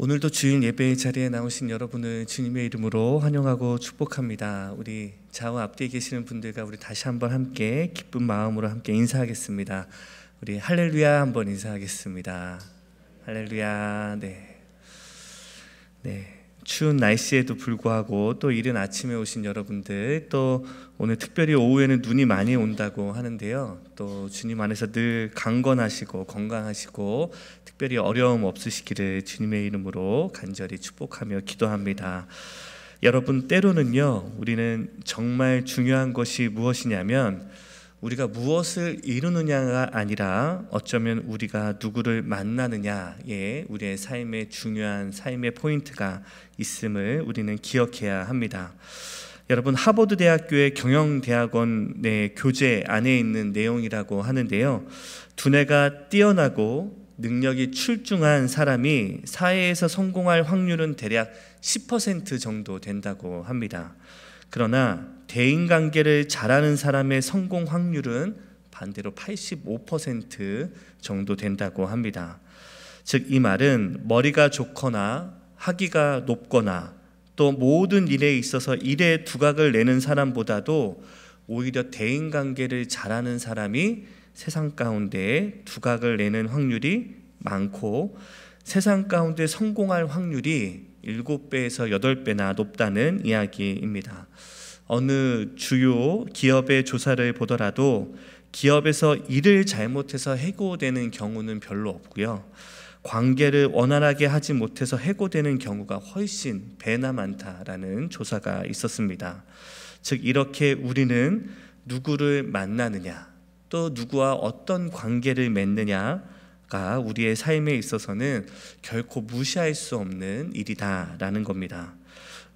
오늘도 주일 예배의 자리에 나오신 여러분을 주님의 이름으로 환영하고 축복합니다. 우리 좌우 앞뒤에 계시는 분들과 우리 다시 한번 함께 기쁜 마음으로 함께 인사하겠습니다. 우리 할렐루야 한번 인사하겠습니다. 할렐루야. 네. 추운 날씨에도 불구하고 또 이른 아침에 오신 여러분들, 또 오늘 특별히 오후에는 눈이 많이 온다고 하는데요, 또 주님 안에서 늘 강건하시고 건강하시고 특별히 어려움 없으시기를 주님의 이름으로 간절히 축복하며 기도합니다. 여러분, 때로는요, 우리는 정말 중요한 것이 무엇이냐면 우리가 무엇을 이루느냐가 아니라 어쩌면 우리가 누구를 만나느냐에 우리의 삶의 중요한 삶의 포인트가 있음을 우리는 기억해야 합니다. 여러분, 하버드 대학교의 경영대학원의 교재 안에 있는 내용이라고 하는데요, 두뇌가 뛰어나고 능력이 출중한 사람이 사회에서 성공할 확률은 대략 10% 정도 된다고 합니다. 그러나 대인관계를 잘하는 사람의 성공 확률은 반대로 85% 정도 된다고 합니다. 즉, 이 말은 머리가 좋거나 학위가 높거나 또 모든 일에 있어서 일에 두각을 내는 사람보다도 오히려 대인관계를 잘하는 사람이 세상 가운데 두각을 내는 확률이 많고, 세상 가운데 성공할 확률이 7배에서 8배나 높다는 이야기입니다. 어느 주요 기업의 조사를 보더라도 기업에서 일을 잘못해서 해고되는 경우는 별로 없고요, 관계를 원활하게 하지 못해서 해고되는 경우가 훨씬 배나 많다라는 조사가 있었습니다. 즉, 이렇게 우리는 누구를 만나느냐, 또 누구와 어떤 관계를 맺느냐가 우리의 삶에 있어서는 결코 무시할 수 없는 일이다라는 겁니다.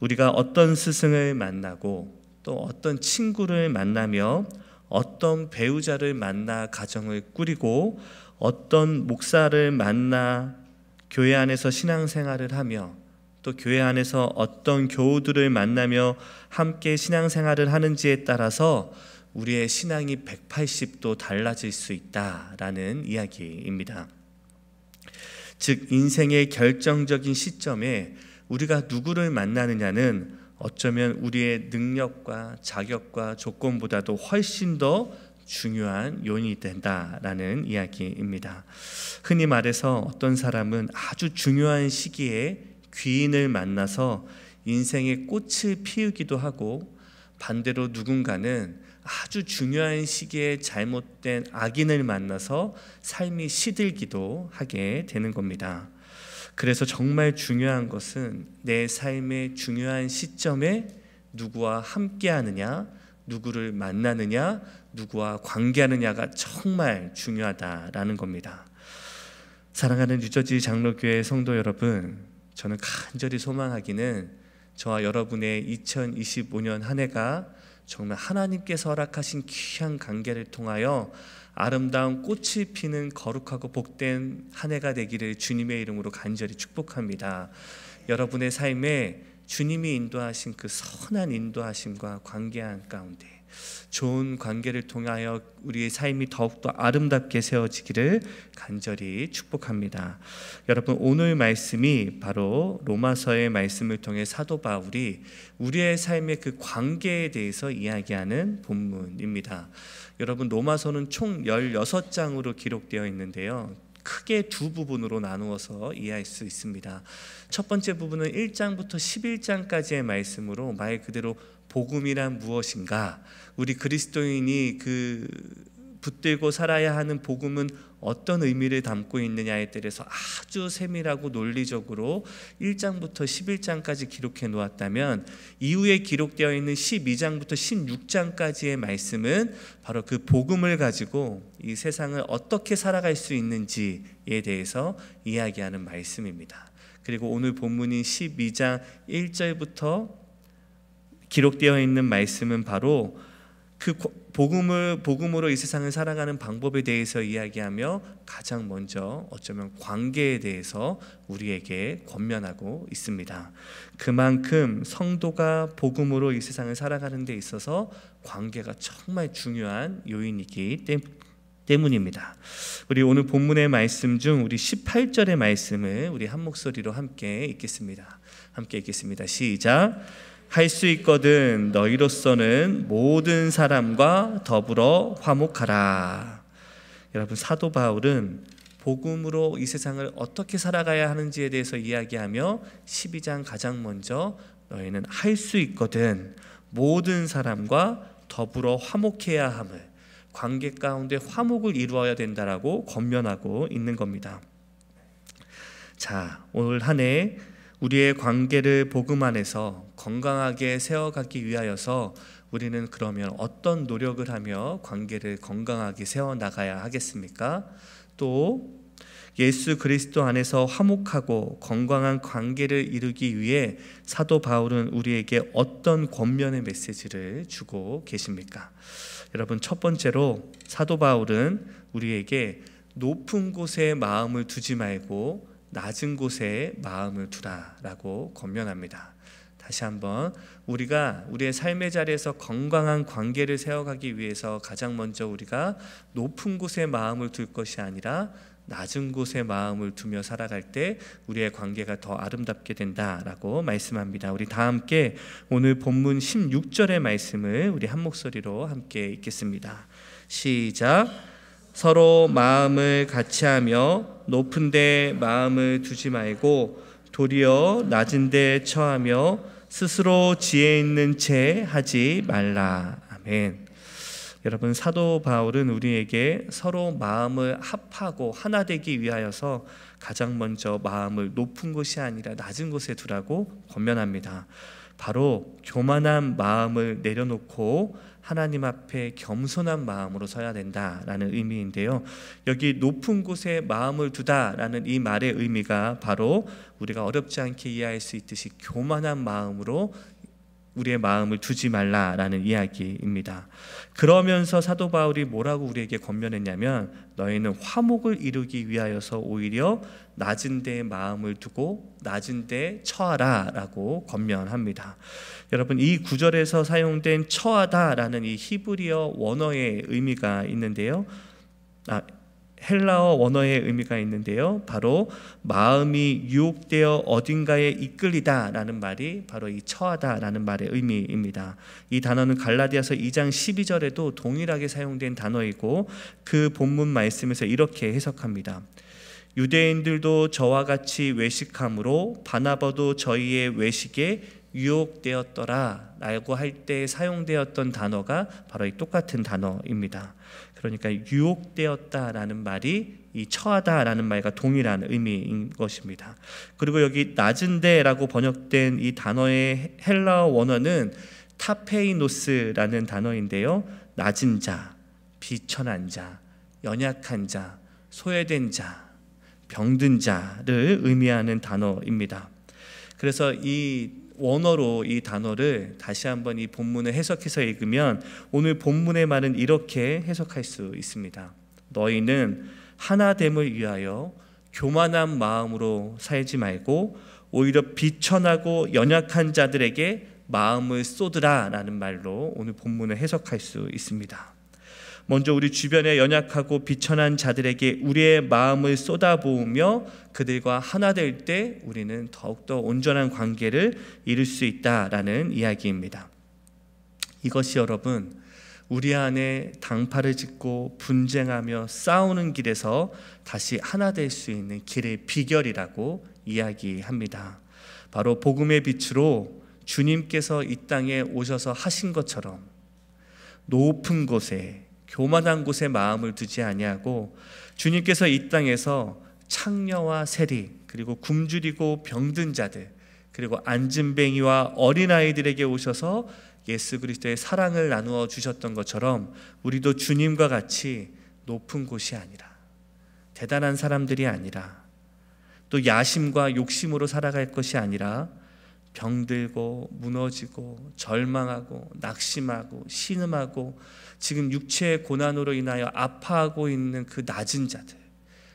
우리가 어떤 스승을 만나고 또 어떤 친구를 만나며 어떤 배우자를 만나 가정을 꾸리고 어떤 목사를 만나 교회 안에서 신앙생활을 하며 또 교회 안에서 어떤 교우들을 만나며 함께 신앙생활을 하는지에 따라서 우리의 신앙이 180도 달라질 수 있다라는 이야기입니다. 즉, 인생의 결정적인 시점에 우리가 누구를 만나느냐는 어쩌면 우리의 능력과 자격과 조건보다도 훨씬 더 중요한 요인이 된다라는 이야기입니다. 흔히 말해서 어떤 사람은 아주 중요한 시기에 귀인을 만나서 인생의 꽃을 피우기도 하고, 반대로 누군가는 아주 중요한 시기에 잘못된 악인을 만나서 삶이 시들기도 하게 되는 겁니다. 그래서 정말 중요한 것은 내 삶의 중요한 시점에 누구와 함께하느냐, 누구를 만나느냐, 누구와 관계하느냐가 정말 중요하다라는 겁니다. 사랑하는 뉴저지 장로교회 성도 여러분, 저는 간절히 소망하기는 저와 여러분의 2025년 한 해가 정말 하나님께서 허락하신 귀한 관계를 통하여 아름다운 꽃이 피는 거룩하고 복된 한 해가 되기를 주님의 이름으로 간절히 축복합니다. 여러분의 삶에 주님이 인도하신 그 선한 인도하심과 관계한 가운데 좋은 관계를 통하여 우리의 삶이 더욱더 아름답게 세워지기를 간절히 축복합니다. 여러분, 오늘 말씀이 바로 로마서의 말씀을 통해 사도 바울이 우리의 삶의 그 관계에 대해서 이야기하는 본문입니다. 여러분, 로마서는 총 16장으로 기록되어 있는데요, 크게 두 부분으로 나누어서 이해할 수 있습니다. 첫 번째 부분은 1장부터 11장까지의 말씀으로 말 그대로 복음이란 무엇인가, 우리 그리스도인이 붙들고 살아야 하는 복음은 어떤 의미를 담고 있느냐에 대해서 아주 세밀하고 논리적으로 1장부터 11장까지 기록해 놓았다면, 이후에 기록되어 있는 12장부터 16장까지의 말씀은 바로 그 복음을 가지고 이 세상을 어떻게 살아갈 수 있는지에 대해서 이야기하는 말씀입니다. 그리고 오늘 본문인 12장 1절부터 기록되어 있는 말씀은 바로 그 복음으로 이 세상을 살아가는 방법에 대해서 이야기하며 가장 먼저 어쩌면 관계에 대해서 우리에게 권면하고 있습니다. 그만큼 성도가 복음으로 이 세상을 살아가는 데 있어서 관계가 정말 중요한 요인이기 때문입니다. 우리 오늘 본문의 말씀 중 우리 18절의 말씀을 우리 한 목소리로 함께 읽겠습니다. 시작. 할 수 있거든 너희로서는 모든 사람과 더불어 화목하라. 여러분, 사도 바울은 복음으로 이 세상을 어떻게 살아가야 하는지에 대해서 이야기하며 12장 가장 먼저 너희는 할 수 있거든 모든 사람과 더불어 화목해야 함을, 관계 가운데 화목을 이루어야 된다라고 권면하고 있는 겁니다. 자, 올 한 해 우리의 관계를 복음 안에서 건강하게 세워가기 위하여서 우리는 그러면 어떤 노력을 하며 관계를 건강하게 세워나가야 하겠습니까? 또 예수 그리스도 안에서 화목하고 건강한 관계를 이루기 위해 사도 바울은 우리에게 어떤 권면의 메시지를 주고 계십니까? 여러분, 첫 번째로 사도 바울은 우리에게 높은 곳에 마음을 두지 말고 낮은 곳에 마음을 두라라고 권면합니다. 다시 한번, 우리가 우리의 삶의 자리에서 건강한 관계를 세워가기 위해서 가장 먼저 우리가 높은 곳에 마음을 둘 것이 아니라 낮은 곳에 마음을 두며 살아갈 때 우리의 관계가 더 아름답게 된다라고 말씀합니다. 우리 다 함께 오늘 본문 16절의 말씀을 우리 한 목소리로 함께 읽겠습니다. 시작. 서로 마음을 같이하며 높은 데 마음을 두지 말고 도리어 낮은 데 처하며 스스로 지혜 있는 채 하지 말라. 아멘. 여러분, 사도 바울은 우리에게 서로 마음을 합하고 하나 되기 위하여서 가장 먼저 마음을 높은 곳이 아니라 낮은 곳에 두라고 권면합니다. 바로 교만한 마음을 내려놓고 하나님 앞에 겸손한 마음으로 서야 된다라는 의미인데요. 여기 높은 곳에 마음을 두다라는 이 말의 의미가 바로 우리가 어렵지 않게 이해할 수 있듯이 교만한 마음으로 우리의 마음을 두지 말라라는 이야기입니다. 그러면서 사도 바울이 뭐라고 우리에게 권면했냐면, 너희는 화목을 이루기 위하여서 오히려 낮은 데에 마음을 두고 낮은 데에 처하라 라고 권면합니다. 여러분, 이 구절에서 사용된 처하다라는 이 히브리어 원어의 의미가 있는데요, 헬라어 원어의 의미가 있는데요, 바로 마음이 유혹되어 어딘가에 이끌리다라는 말이 바로 이 처하다라는 말의 의미입니다. 이 단어는 갈라디아서 2장 12절에도 동일하게 사용된 단어이고, 그 본문 말씀에서 이렇게 해석합니다. 유대인들도 저와 같이 외식함으로 바나바도 저희의 외식에 유혹되었더라 라고 할 때 사용되었던 단어가 바로 이 똑같은 단어입니다. 그러니까 유혹되었다라는 말이 이 처하다라는 말과 동일한 의미인 것입니다. 그리고 여기 낮은 데라고 번역된 이 단어의 헬라어 원어는 타페이노스라는 단어인데요, 낮은 자, 비천한 자, 연약한 자, 소외된 자, 병든 자를 의미하는 단어입니다. 그래서 이 원어로 이 단어를 다시 한번 이 본문을 해석해서 읽으면 오늘 본문의 말은 이렇게 해석할 수 있습니다. 너희는 하나됨을 위하여 교만한 마음으로 살지 말고 오히려 비천하고 연약한 자들에게 마음을 쏟으라 라는 말로 오늘 본문을 해석할 수 있습니다. 먼저 우리 주변에 연약하고 비천한 자들에게 우리의 마음을 쏟아부으며 그들과 하나 될 때 우리는 더욱더 온전한 관계를 이룰 수 있다라는 이야기입니다. 이것이 여러분, 우리 안에 당파를 짓고 분쟁하며 싸우는 길에서 다시 하나 될 수 있는 길의 비결이라고 이야기합니다. 바로 복음의 빛으로 주님께서 이 땅에 오셔서 하신 것처럼 높은 곳에, 교만한 곳에 마음을 두지 아니하고 주님께서 이 땅에서 창녀와 세리, 그리고 굶주리고 병든 자들, 그리고 안진뱅이와 어린아이들에게 오셔서 예수 그리스도의 사랑을 나누어 주셨던 것처럼 우리도 주님과 같이 높은 곳이 아니라, 대단한 사람들이 아니라, 또 야심과 욕심으로 살아갈 것이 아니라 병들고 무너지고 절망하고 낙심하고 신음하고 지금 육체의 고난으로 인하여 아파하고 있는 그 낮은 자들,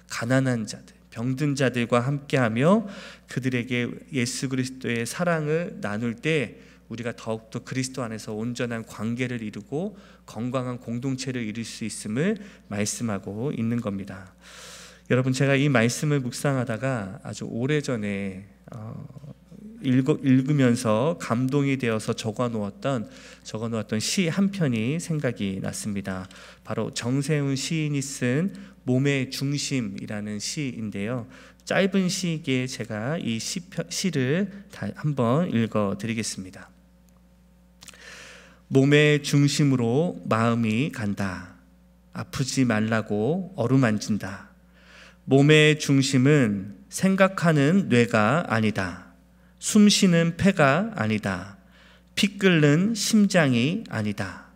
가난한 자들, 병든 자들과 함께하며 그들에게 예수 그리스도의 사랑을 나눌 때 우리가 더욱더 그리스도 안에서 온전한 관계를 이루고 건강한 공동체를 이룰 수 있음을 말씀하고 있는 겁니다. 여러분, 제가 이 말씀을 묵상하다가 아주 오래전에 읽으면서 감동이 되어서 적어놓았던 시 한 편이 생각이 났습니다. 바로 정세훈 시인이 쓴 몸의 중심이라는 시인데요. 짧은 시기에 제가 이 시를 한번 읽어드리겠습니다. 몸의 중심으로 마음이 간다. 아프지 말라고 어루만진다. 몸의 중심은 생각하는 뇌가 아니다. 숨쉬는 폐가 아니다. 피 끓는 심장이 아니다.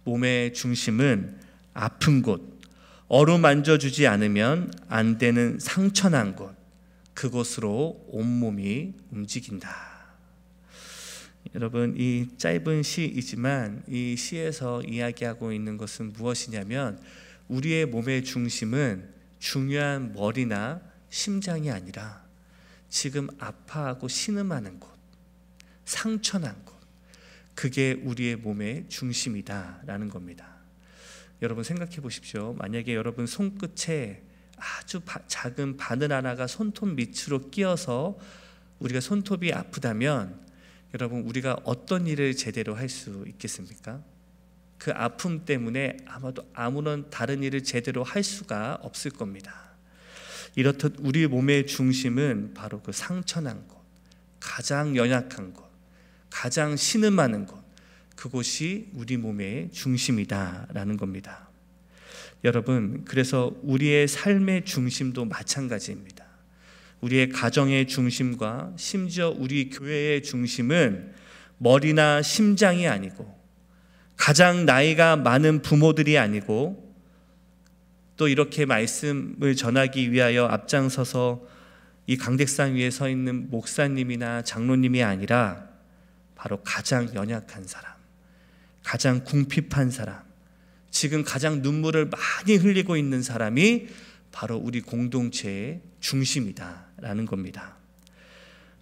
몸의 중심은 아픈 곳, 어루만져주지 않으면 안 되는 상처난 곳, 그곳으로 온몸이 움직인다. 여러분, 이 짧은 시이지만 이 시에서 이야기하고 있는 것은 무엇이냐면 우리의 몸의 중심은 중요한 머리나 심장이 아니라 지금 아파하고 신음하는 곳, 상처난 곳, 그게 우리의 몸의 중심이다라는 겁니다. 여러분 생각해 보십시오. 만약에 여러분 손끝에 아주 작은 바늘 하나가 손톱 밑으로 끼어서 우리가 손톱이 아프다면 여러분, 우리가 어떤 일을 제대로 할 수 있겠습니까? 그 아픔 때문에 아마도 아무런 다른 일을 제대로 할 수가 없을 겁니다. 이렇듯 우리 몸의 중심은 바로 그 상처난 곳, 가장 연약한 곳, 가장 신음하는 곳, 그곳이 우리 몸의 중심이다라는 겁니다. 여러분, 그래서 우리의 삶의 중심도 마찬가지입니다. 우리의 가정의 중심과 심지어 우리 교회의 중심은 머리나 심장이 아니고 가장 나이가 많은 부모들이 아니고 또 이렇게 말씀을 전하기 위하여 앞장서서 이 강대상 위에 서 있는 목사님이나 장로님이 아니라 바로 가장 연약한 사람, 가장 궁핍한 사람, 지금 가장 눈물을 많이 흘리고 있는 사람이 바로 우리 공동체의 중심이다라는 겁니다.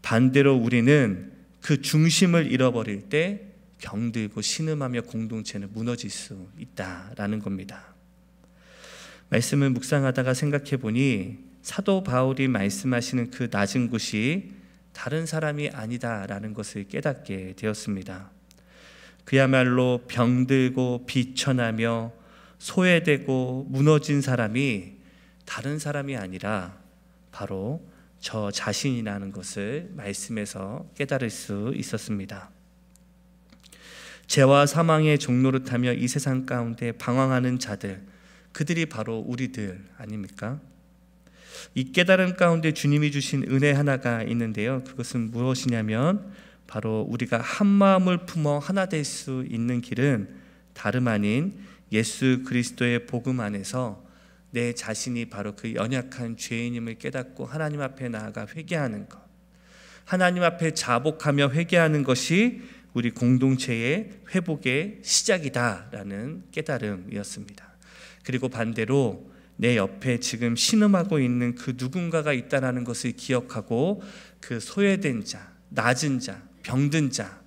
반대로 우리는 그 중심을 잃어버릴 때 병들고 신음하며 공동체는 무너질 수 있다라는 겁니다. 말씀을 묵상하다가 생각해 보니 사도 바울이 말씀하시는 그 낮은 곳이 다른 사람이 아니다라는 것을 깨닫게 되었습니다. 그야말로 병들고 비천하며 소외되고 무너진 사람이 다른 사람이 아니라 바로 저 자신이라는 것을 말씀에서 깨달을 수 있었습니다. 죄와 사망의 종로를 타며 이 세상 가운데 방황하는 자들, 그들이 바로 우리들 아닙니까? 이 깨달음 가운데 주님이 주신 은혜 하나가 있는데요. 그것은 무엇이냐면 바로 우리가 한 마음을 품어 하나 될 수 있는 길은 다름 아닌 예수 그리스도의 복음 안에서 내 자신이 바로 그 연약한 죄인임을 깨닫고 하나님 앞에 나아가 회개하는 것, 하나님 앞에 자복하며 회개하는 것이 우리 공동체의 회복의 시작이다라는 깨달음이었습니다. 그리고 반대로 내 옆에 지금 신음하고 있는 그 누군가가 있다는 것을 기억하고 그 소외된 자, 낮은 자, 병든 자,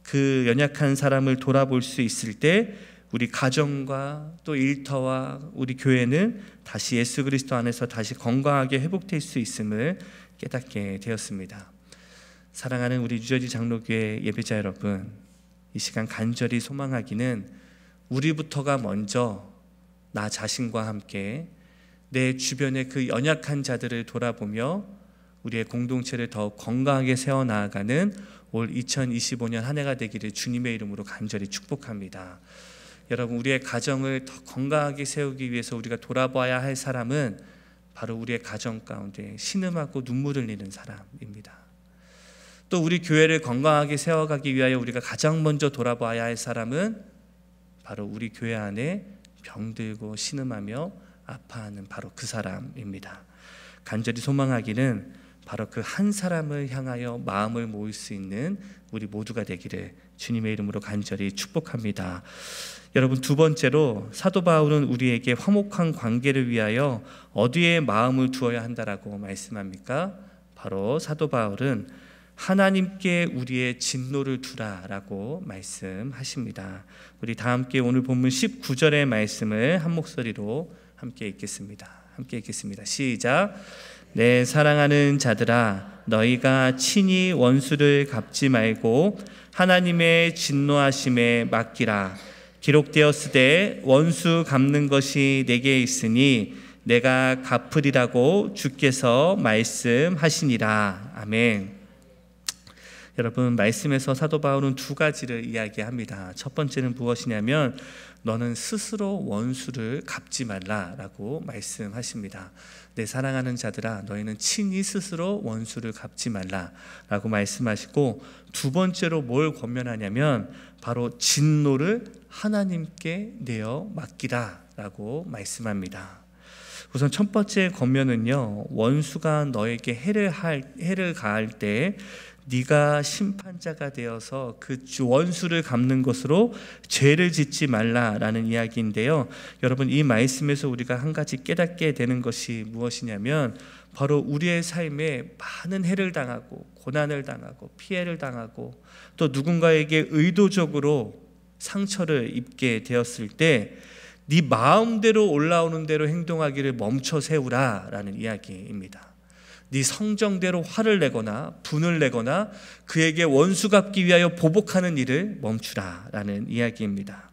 그 연약한 사람을 돌아볼 수 있을 때 우리 가정과 또 일터와 우리 교회는 다시 예수 그리스도 안에서 다시 건강하게 회복될 수 있음을 깨닫게 되었습니다. 사랑하는 우리 유저지 장로교회 예배자 여러분, 이 시간 간절히 소망하기는 우리부터가 먼저 나 자신과 함께 내 주변의 그 연약한 자들을 돌아보며 우리의 공동체를 더욱 건강하게 세워나가는 올 2025년 한 해가 되기를 주님의 이름으로 간절히 축복합니다. 여러분, 우리의 가정을 더 건강하게 세우기 위해서 우리가 돌아봐야 할 사람은 바로 우리의 가정 가운데 신음하고 눈물을 흘리는 사람입니다. 또 우리 교회를 건강하게 세워가기 위하여 우리가 가장 먼저 돌아봐야 할 사람은 바로 우리 교회 안에 병들고 신음하며 아파하는 바로 그 사람입니다. 간절히 소망하기는 바로 그 한 사람을 향하여 마음을 모을 수 있는 우리 모두가 되기를 주님의 이름으로 간절히 축복합니다. 여러분, 두 번째로 사도 바울은 우리에게 화목한 관계를 위하여 어디에 마음을 두어야 한다라고 말씀합니까? 바로 사도 바울은 하나님께 우리의 진노를 두라라고 말씀하십니다. 우리 다 함께 오늘 본문 19절의 말씀을 한 목소리로 함께 읽겠습니다. 시작. 내 사랑하는 자들아, 너희가 친히 원수를 갚지 말고 하나님의 진노하심에 맡기라. 기록되었으되 원수 갚는 것이 내게 있으니 내가 갚으리라고 주께서 말씀하시니라. 아멘. 여러분, 말씀에서 사도 바울은 두 가지를 이야기합니다. 첫 번째는 무엇이냐면 너는 스스로 원수를 갚지 말라라고 말씀하십니다. 내 사랑하는 자들아, 너희는 친히 스스로 원수를 갚지 말라라고 말씀하시고, 두 번째로 뭘 권면하냐면 바로 진노를 하나님께 내어 맡기라라고 말씀합니다. 우선 첫 번째 권면은요, 원수가 너에게 해를 가할 때 네가 심판자가 되어서 그 원수를 갚는 것으로 죄를 짓지 말라라는 이야기인데요. 여러분, 이 말씀에서 우리가 한 가지 깨닫게 되는 것이 무엇이냐면 바로 우리의 삶에 많은 해를 당하고 고난을 당하고 피해를 당하고 또 누군가에게 의도적으로 상처를 입게 되었을 때 네 마음대로 올라오는 대로 행동하기를 멈춰 세우라라는 이야기입니다. 네 성정대로 화를 내거나 분을 내거나 그에게 원수 갚기 위하여 보복하는 일을 멈추라라는 이야기입니다.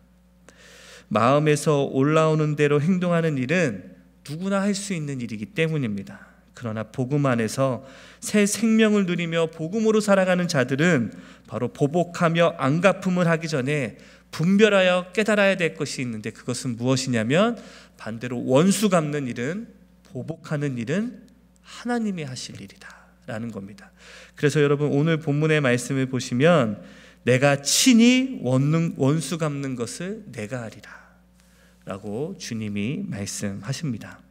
마음에서 올라오는 대로 행동하는 일은 누구나 할 수 있는 일이기 때문입니다. 그러나 복음 안에서 새 생명을 누리며 복음으로 살아가는 자들은 바로 보복하며 안갚음을 하기 전에 분별하여 깨달아야 될 것이 있는데, 그것은 무엇이냐면 반대로 원수 갚는 일은, 보복하는 일은 하나님이 하실 일이다 라는 겁니다. 그래서 여러분, 오늘 본문의 말씀을 보시면 내가 친히 원수 갚는 것을 내가 하리라 라고 주님이 말씀하십니다.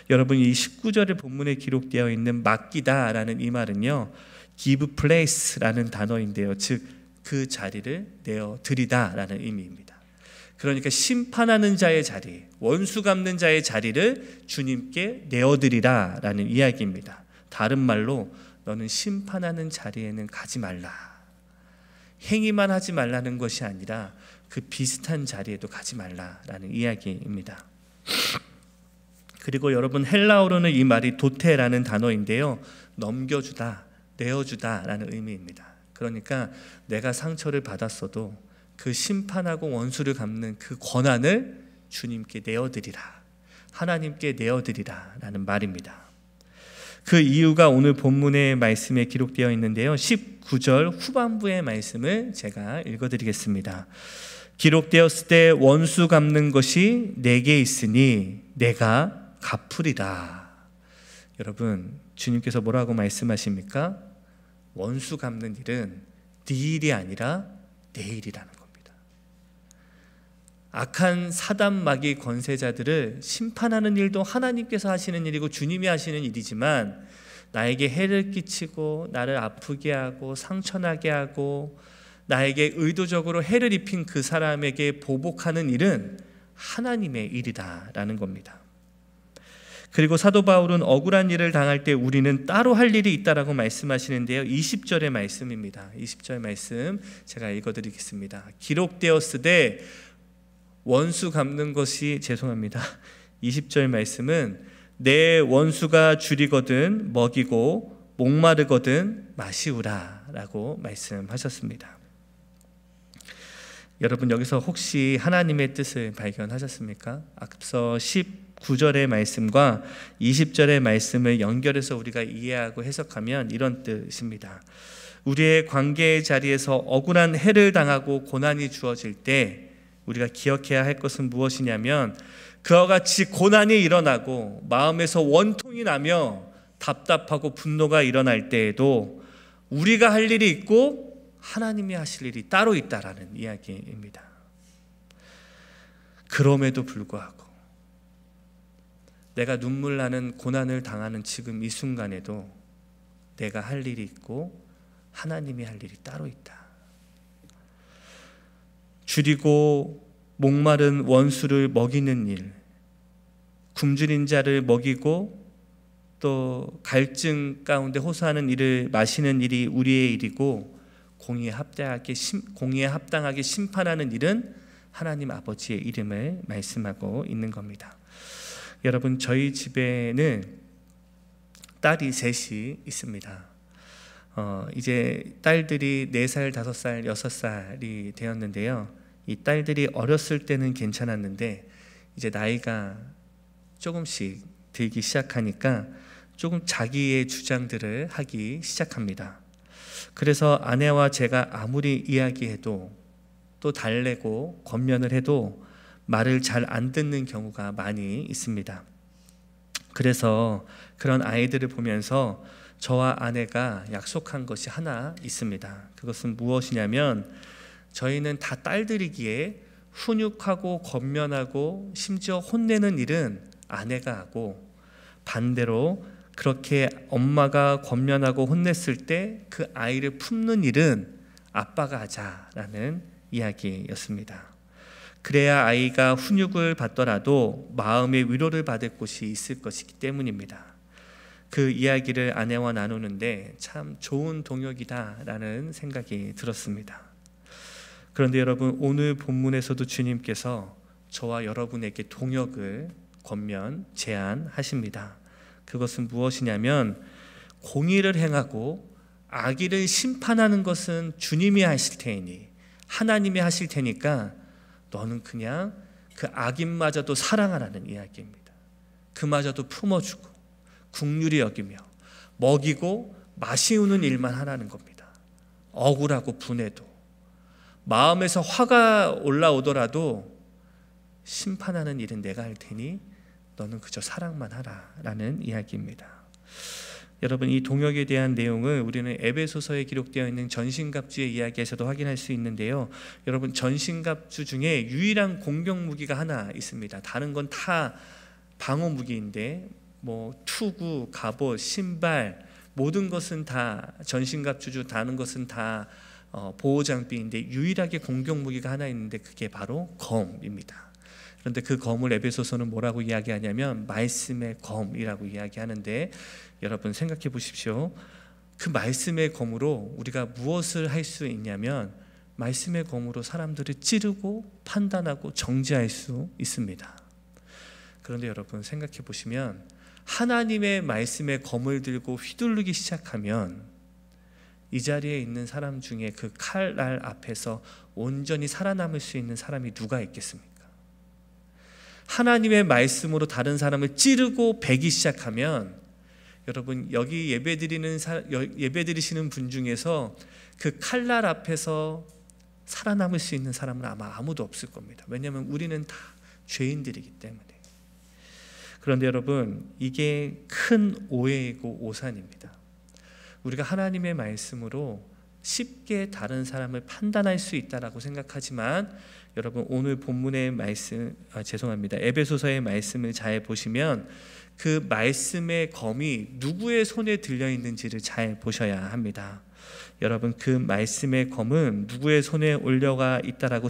여러분, 이 19절의 본문에 기록되어 있는 맡기다 라는 이 말은요, give place라는 단어인데요, 즉 그 자리를 내어드리다 라는 의미입니다. 그러니까 심판하는 자의 자리, 원수 갚는 자의 자리를 주님께 내어드리라 라는 이야기입니다. 다른 말로 너는 심판하는 자리에는 가지 말라, 행위만 하지 말라는 것이 아니라 그 비슷한 자리에도 가지 말라라는 이야기입니다. 그리고 여러분, 헬라어로는 이 말이 도테라는 단어인데요, 넘겨주다, 내어주다 라는 의미입니다. 그러니까 내가 상처를 받았어도 그 심판하고 원수를 갚는 그 권한을 주님께 내어드리라, 하나님께 내어드리라 라는 말입니다. 그 이유가 오늘 본문의 말씀에 기록되어 있는데요, 19절 후반부의 말씀을 제가 읽어드리겠습니다. 기록되었을 때 원수 갚는 것이 내게 있으니 내가 갚으리라. 여러분, 주님께서 뭐라고 말씀하십니까? 원수 갚는 일은 네 일이 아니라 내 일이라는 겁니다. 악한 사단 마귀 권세자들을 심판하는 일도 하나님께서 하시는 일이고 주님이 하시는 일이지만, 나에게 해를 끼치고 나를 아프게 하고 상처나게 하고 나에게 의도적으로 해를 입힌 그 사람에게 보복하는 일은 하나님의 일이다라는 겁니다. 그리고 사도 바울은 억울한 일을 당할 때 우리는 따로 할 일이 있다라고 말씀하시는데요, 20절의 말씀입니다. 20절 말씀 제가 읽어드리겠습니다. 기록되었으되 원수 갚는 것이, 20절 말씀은 내 원수가 줄이거든 먹이고 목마르거든 마시우라 라고 말씀하셨습니다. 여러분, 여기서 혹시 하나님의 뜻을 발견하셨습니까? 앞서 19절의 말씀과 20절의 말씀을 연결해서 우리가 이해하고 해석하면 이런 뜻입니다. 우리의 관계의 자리에서 억울한 해를 당하고 고난이 주어질 때 우리가 기억해야 할 것은 무엇이냐면, 그와 같이 고난이 일어나고 마음에서 원통이 나며 답답하고 분노가 일어날 때에도 우리가 할 일이 있고 하나님이 하실 일이 따로 있다라는 이야기입니다. 그럼에도 불구하고 내가 눈물 나는 고난을 당하는 지금 이 순간에도 내가 할 일이 있고 하나님이 할 일이 따로 있다. 줄이고 목마른 원수를 먹이는 일, 굶주린 자를 먹이고 또 갈증 가운데 호소하는 일을 마시는 일이 우리의 일이고 공의에 합당하게 심판하는 일은 하나님 아버지의 이름을 말씀하고 있는 겁니다. 여러분, 저희 집에는 딸이 셋이 있습니다. 이제 딸들이 4살, 5살, 6살이 되었는데요. 이 딸들이 어렸을 때는 괜찮았는데 이제 나이가 조금씩 들기 시작하니까 조금 자기의 주장들을 하기 시작합니다. 그래서 아내와 제가 아무리 이야기해도 또 달래고 권면을 해도 말을 잘 안 듣는 경우가 많이 있습니다. 그래서 그런 아이들을 보면서 저와 아내가 약속한 것이 하나 있습니다. 그것은 무엇이냐면 저희는 다 딸들이기에 훈육하고 권면하고 심지어 혼내는 일은 아내가 하고, 반대로 그렇게 엄마가 권면하고 혼냈을 때 그 아이를 품는 일은 아빠가 하자라는 이야기였습니다. 그래야 아이가 훈육을 받더라도 마음의 위로를 받을 곳이 있을 것이기 때문입니다. 그 이야기를 아내와 나누는데 참 좋은 동역이다라는 생각이 들었습니다. 그런데 여러분, 오늘 본문에서도 주님께서 저와 여러분에게 동역을 권면, 제안하십니다. 그것은 무엇이냐면 공의를 행하고 악의를 심판하는 것은 주님이 하실 테니, 하나님이 하실 테니까 너는 그냥 그 악인마저도 사랑하라는 이야기입니다. 그마저도 품어주고 긍휼히 여기며 먹이고 마시우는 일만 하라는 겁니다. 억울하고 분해도, 마음에서 화가 올라오더라도 심판하는 일은 내가 할 테니 너는 그저 사랑만 하라라는 이야기입니다. 여러분, 이 동역에 대한 내용을 우리는 에베소서에 기록되어 있는 전신갑주의 이야기에서도 확인할 수 있는데요. 여러분, 전신갑주 중에 유일한 공격 무기가 하나 있습니다. 다른 건 다 방어 무기인데 투구, 갑옷, 신발, 모든 것은 다 전신갑주 중 다른 것은 다 보호 장비인데 유일하게 공격 무기가 하나 있는데 그게 바로 검입니다. 그런데 그 검을 에베소서는 뭐라고 이야기하냐면 말씀의 검이라고 이야기하는데, 여러분 생각해 보십시오. 그 말씀의 검으로 우리가 무엇을 할 수 있냐면 말씀의 검으로 사람들을 찌르고 판단하고 정죄할 수 있습니다. 그런데 여러분 생각해 보시면 하나님의 말씀의 검을 들고 휘두르기 시작하면 이 자리에 있는 사람 중에 그 칼날 앞에서 온전히 살아남을 수 있는 사람이 누가 있겠습니까? 하나님의 말씀으로 다른 사람을 찌르고 베기 시작하면, 여러분 여기 예배드리시는 분 중에서 그 칼날 앞에서 살아남을 수 있는 사람은 아마 아무도 없을 겁니다. 왜냐하면 우리는 다 죄인들이기 때문에. 그런데 여러분, 이게 큰 오해이고 오산입니다. 우리가 하나님의 말씀으로 쉽게 다른 사람을 판단할 수 있다라고 생각하지만, 여러분 오늘 본문의 말씀, 에베소서의 말씀을 잘 보시면 그 말씀의 검이 누구의 손에 들려 있는지를 잘 보셔야 합니다. 여러분, 그 말씀의 검은 누구의 손에 올려가 있다라고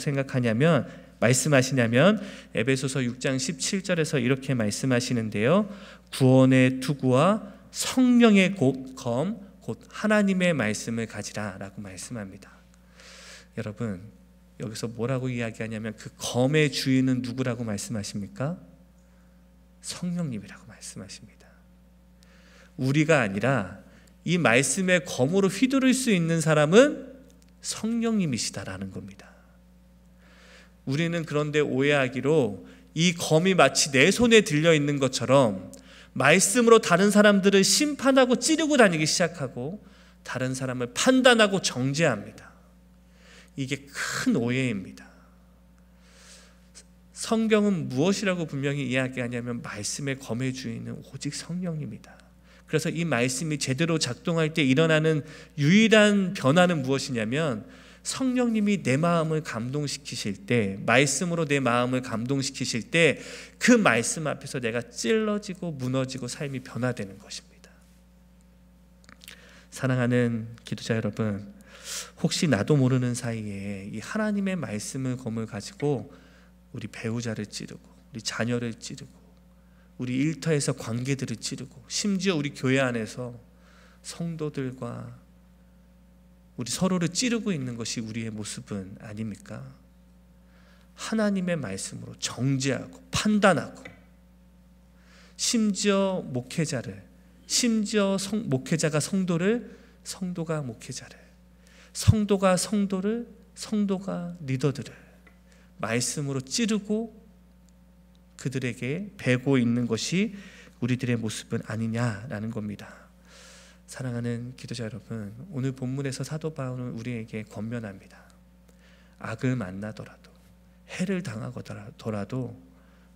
말씀하시냐면 에베소서 6장 17절에서 이렇게 말씀하시는데요. 구원의 투구와 성령의 검, 곧 하나님의 말씀을 가지라라고 말씀합니다. 여러분, 여기서 뭐라고 이야기하냐면 그 검의 주인은 누구라고 말씀하십니까? 성령님이라고 말씀하십니다. 우리가 아니라 이 말씀의 검으로 휘두를 수 있는 사람은 성령님이시다라는 겁니다. 우리는 그런데 오해하기로 이 검이 마치 내 손에 들려 있는 것처럼 말씀으로 다른 사람들을 심판하고 찌르고 다니기 시작하고 다른 사람을 판단하고 정죄합니다. 이게 큰 오해입니다. 성경은 무엇이라고 분명히 이야기하냐면 말씀의 검의 주인은 오직 성령님이다. 그래서 이 말씀이 제대로 작동할 때 일어나는 유일한 변화는 무엇이냐면 성령님이 내 마음을 감동시키실 때, 말씀으로 내 마음을 감동시키실 때 그 말씀 앞에서 내가 찔러지고 무너지고 삶이 변화되는 것입니다. 사랑하는 기도자 여러분, 혹시 나도 모르는 사이에 이 하나님의 말씀을 검을 가지고 우리 배우자를 찌르고 우리 자녀를 찌르고 우리 일터에서 관계들을 찌르고 심지어 우리 교회 안에서 성도들과 우리 서로를 찌르고 있는 것이 우리의 모습은 아닙니까? 하나님의 말씀으로 정죄하고 판단하고 심지어 목회자가 성도를, 성도가 목회자를, 성도가 성도를, 성도가 리더들을 말씀으로 찌르고 그들에게 베고 있는 것이 우리들의 모습은 아니냐라는 겁니다. 사랑하는 기도자 여러분, 오늘 본문에서 사도 바울은 우리에게 권면합니다. 악을 만나더라도, 해를 당하더라도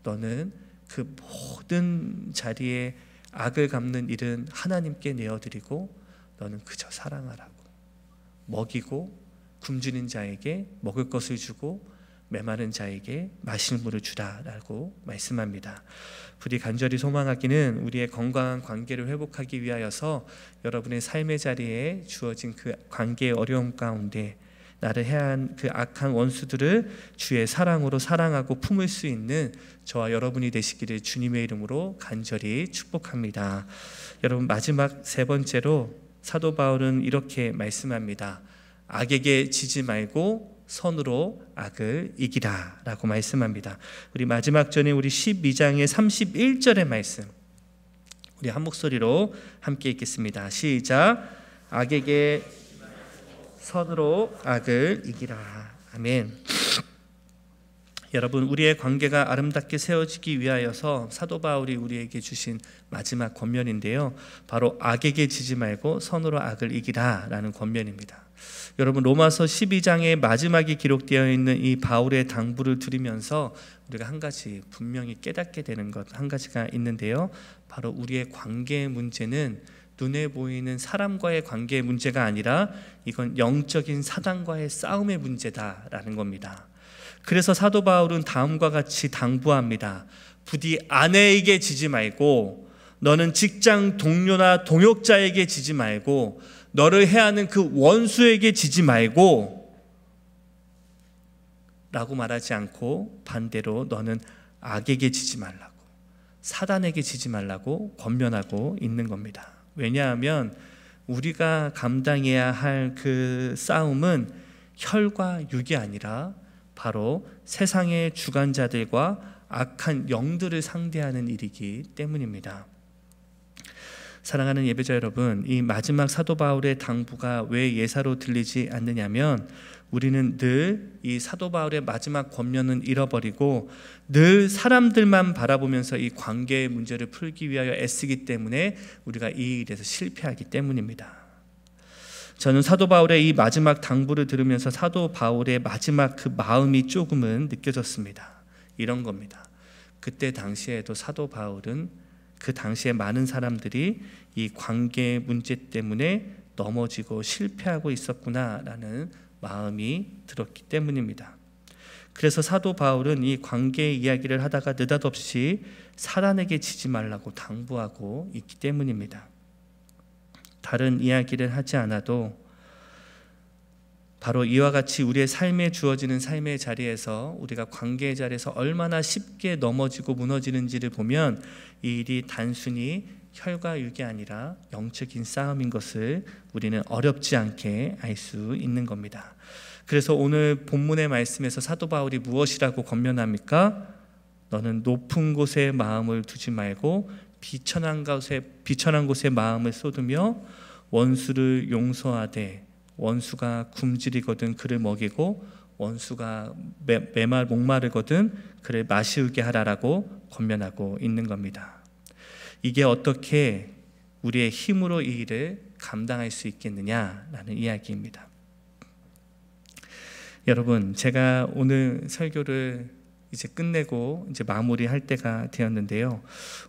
너는 그 모든 자리에 악을 갚는 일은 하나님께 내어드리고 너는 그저 사랑하라고, 먹이고 굶주린 자에게 먹을 것을 주고 메마른 자에게 마실 물을 주라라고 말씀합니다. 부디 간절히 소망하기는 우리의 건강한 관계를 회복하기 위하여서 여러분의 삶의 자리에 주어진 그 관계의 어려움 가운데 나를 해한 그 악한 원수들을 주의 사랑으로 사랑하고 품을 수 있는 저와 여러분이 되시기를 주님의 이름으로 간절히 축복합니다. 여러분, 마지막 세 번째로 사도 바울은 이렇게 말씀합니다. 악에게 지지 말고 선으로 악을 이기라 라고 말씀합니다. 우리 마지막 전에 우리 12장의 31절의 말씀 우리 한 목소리로 함께 읽겠습니다. 시작. 악에게 선으로 악을 이기라. 아멘. 여러분, 우리의 관계가 아름답게 세워지기 위하여서 사도 바울이 우리에게 주신 마지막 권면인데요, 바로 악에게 지지 말고 선으로 악을 이기라 라는 권면입니다. 여러분, 로마서 12장의 마지막에 기록되어 있는 이 바울의 당부를 들으면서 우리가 한 가지 분명히 깨닫게 되는 것 한 가지가 있는데요, 바로 우리의 관계의 문제는 눈에 보이는 사람과의 관계의 문제가 아니라 이건 영적인 사단과의 싸움의 문제다라는 겁니다. 그래서 사도 바울은 다음과 같이 당부합니다. 부디 아내에게 지지 말고, 너는 직장 동료나 동역자에게 지지 말고, 너를 해하는 그 원수에게 지지 말고 라고 말하지 않고 반대로 너는 악에게 지지 말라고, 사단에게 지지 말라고 권면하고 있는 겁니다. 왜냐하면 우리가 감당해야 할 그 싸움은 혈과 육이 아니라 바로 세상의 주관자들과 악한 영들을 상대하는 일이기 때문입니다. 사랑하는 예배자 여러분, 이 마지막 사도 바울의 당부가 왜 예사로 들리지 않느냐면, 우리는 늘 이 사도 바울의 마지막 권면은 잃어버리고 늘 사람들만 바라보면서 이 관계의 문제를 풀기 위하여 애쓰기 때문에 우리가 이 일에서 실패하기 때문입니다. 저는 사도 바울의 이 마지막 당부를 들으면서 사도 바울의 마지막 그 마음이 조금은 느껴졌습니다. 이런 겁니다. 그때 당시에도 사도 바울은 그 당시에 많은 사람들이 이 관계 문제 때문에 넘어지고 실패하고 있었구나라는 마음이 들었기 때문입니다. 그래서 사도 바울은 이 관계 이야기를 하다가 느닷없이 사단에게 지지 말라고 당부하고 있기 때문입니다. 다른 이야기를 하지 않아도 바로 이와 같이 우리의 삶에 주어지는 삶의 자리에서 우리가 관계의 자리에서 얼마나 쉽게 넘어지고 무너지는지를 보면 이 일이 단순히 혈과 육이 아니라 영적인 싸움인 것을 우리는 어렵지 않게 알 수 있는 겁니다. 그래서 오늘 본문의 말씀에서 사도 바울이 무엇이라고 권면합니까? 너는 높은 곳에 마음을 두지 말고 비천한 곳에 마음을 쏟으며 원수를 용서하되, 원수가 굶주리거든 그를 먹이고 원수가 목마르거든 그를 마시우게 하라라고 권면하고 있는 겁니다. 이게 어떻게 우리의 힘으로 이 일을 감당할 수 있겠느냐라는 이야기입니다. 여러분, 제가 오늘 설교를 이제 끝내고 이제 마무리할 때가 되었는데요,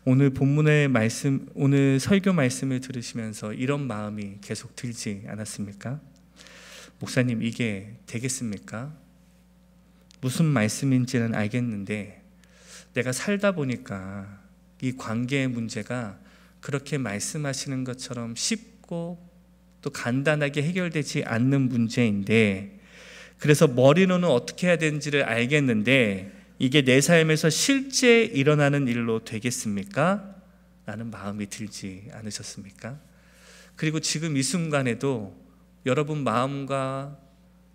오늘 본문의 말씀, 오늘 설교 말씀을 들으시면서 이런 마음이 계속 들지 않았습니까? 목사님, 이게 되겠습니까? 무슨 말씀인지는 알겠는데 내가 살다 보니까 이 관계의 문제가 그렇게 말씀하시는 것처럼 쉽고 또 간단하게 해결되지 않는 문제인데, 그래서 머리로는 어떻게 해야 되는지를 알겠는데 이게 내 삶에서 실제 일어나는 일로 되겠습니까? 라는 마음이 들지 않으셨습니까? 그리고 지금 이 순간에도 여러분 마음과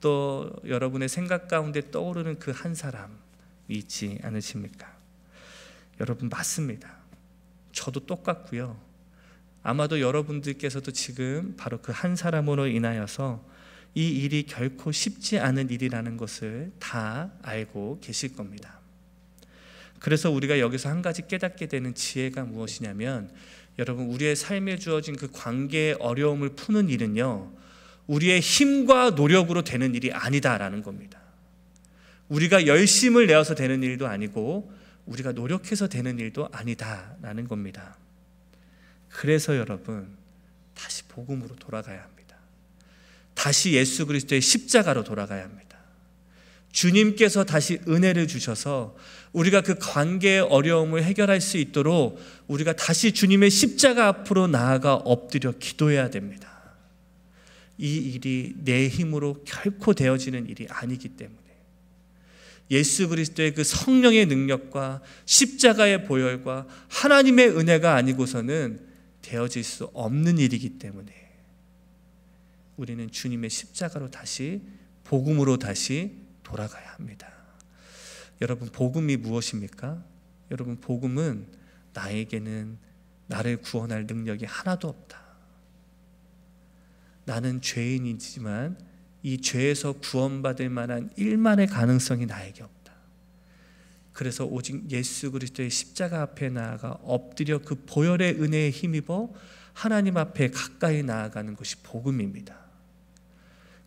또 여러분의 생각 가운데 떠오르는 그 한 사람이 있지 않으십니까? 여러분 맞습니다. 저도 똑같고요. 아마도 여러분들께서도 지금 바로 그 한 사람으로 인하여서 이 일이 결코 쉽지 않은 일이라는 것을 다 알고 계실 겁니다. 그래서 우리가 여기서 한 가지 깨닫게 되는 지혜가 무엇이냐면, 여러분 우리의 삶에 주어진 그 관계의 어려움을 푸는 일은요, 우리의 힘과 노력으로 되는 일이 아니다라는 겁니다. 우리가 열심을 내어서 되는 일도 아니고 우리가 노력해서 되는 일도 아니다라는 겁니다. 그래서 여러분 다시 복음으로 돌아가야 합니다. 다시 예수 그리스도의 십자가로 돌아가야 합니다. 주님께서 다시 은혜를 주셔서 우리가 그 관계의 어려움을 해결할 수 있도록 우리가 다시 주님의 십자가 앞으로 나아가 엎드려 기도해야 됩니다. 이 일이 내 힘으로 결코 되어지는 일이 아니기 때문에, 예수 그리스도의 그 성령의 능력과 십자가의 보혈과 하나님의 은혜가 아니고서는 되어질 수 없는 일이기 때문에 우리는 주님의 십자가로 다시 복음으로 다시 돌아가야 합니다. 여러분 복음이 무엇입니까? 여러분 복음은 나에게는 나를 구원할 능력이 하나도 없다. 나는 죄인이지만 이 죄에서 구원받을 만한 일만의 가능성이 나에게 없다. 그래서 오직 예수 그리스도의 십자가 앞에 나아가 엎드려 그 보혈의 은혜에 힘입어 하나님 앞에 가까이 나아가는 것이 복음입니다.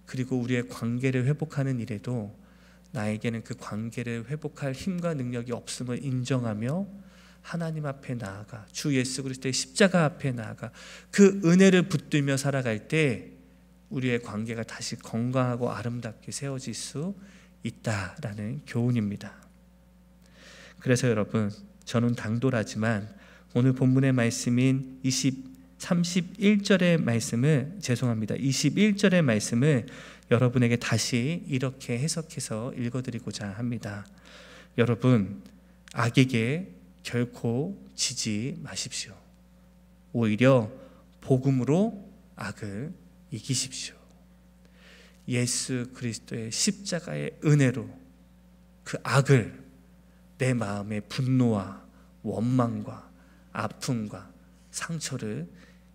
그리고 우리의 관계를 회복하는 일에도 나에게는 그 관계를 회복할 힘과 능력이 없음을 인정하며 하나님 앞에 나아가 주 예수 그리스도의 십자가 앞에 나아가 그 은혜를 붙들며 살아갈 때 우리의 관계가 다시 건강하고 아름답게 세워질 수 있다라는 교훈입니다. 그래서 여러분 저는 당돌하지만 오늘 본문의 말씀인 31절의 말씀을 21절의 말씀을 여러분에게 다시 이렇게 해석해서 읽어드리고자 합니다. 여러분 악에게 결코 지지 마십시오. 오히려 복음으로 악을 이기십시오. 예수 그리스도의 십자가의 은혜로 그 악을, 내 마음의 분노와 원망과 아픔과 상처를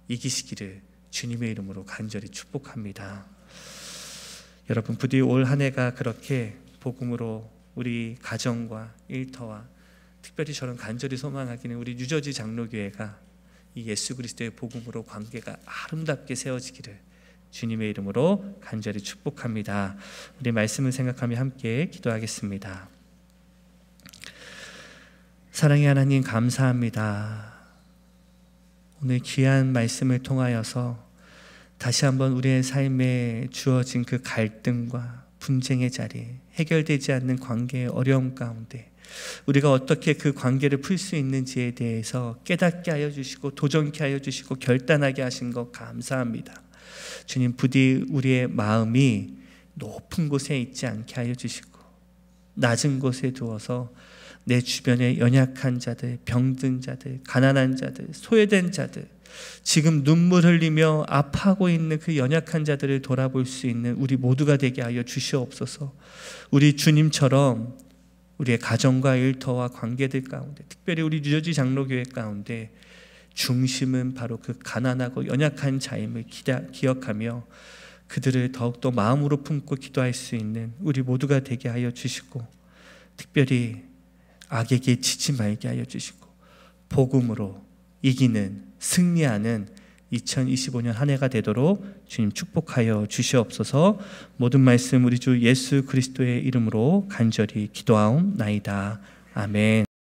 이기시기를 주님의 이름으로 간절히 축복합니다. 여러분 부디 올 한 해가 그렇게 복음으로 우리 가정과 일터와 특별히 저는 간절히 소망하기는 우리 뉴저지 장로교회가 이 예수 그리스도의 복음으로 관계가 아름답게 세워지기를 주님의 이름으로 간절히 축복합니다. 우리 말씀을 생각하며 함께 기도하겠습니다. 사랑의 하나님 감사합니다. 오늘 귀한 말씀을 통하여서 다시 한번 우리의 삶에 주어진 그 갈등과 분쟁의 자리, 해결되지 않는 관계의 어려움 가운데 우리가 어떻게 그 관계를 풀 수 있는지에 대해서 깨닫게 하여 주시고 도전케 하여 주시고 결단하게 하신 것 감사합니다. 주님 부디 우리의 마음이 높은 곳에 있지 않게 하여 주시고 낮은 곳에 두어서 내 주변에 연약한 자들, 병든 자들, 가난한 자들, 소외된 자들, 지금 눈물 흘리며 아파하고 있는 그 연약한 자들을 돌아볼 수 있는 우리 모두가 되게 하여 주시옵소서. 우리 주님처럼 우리의 가정과 일터와 관계들 가운데, 특별히 우리 뉴저지 장로교회 가운데 중심은 바로 그 가난하고 연약한 자임을 기억하며 그들을 더욱더 마음으로 품고 기도할 수 있는 우리 모두가 되게 하여 주시고, 특별히 악에게 지지 말게 하여 주시고 복음으로 이기는, 승리하는 2025년 한 해가 되도록 주님 축복하여 주시옵소서. 모든 말씀 우리 주 예수 그리스도의 이름으로 간절히 기도하옵나이다. 아멘.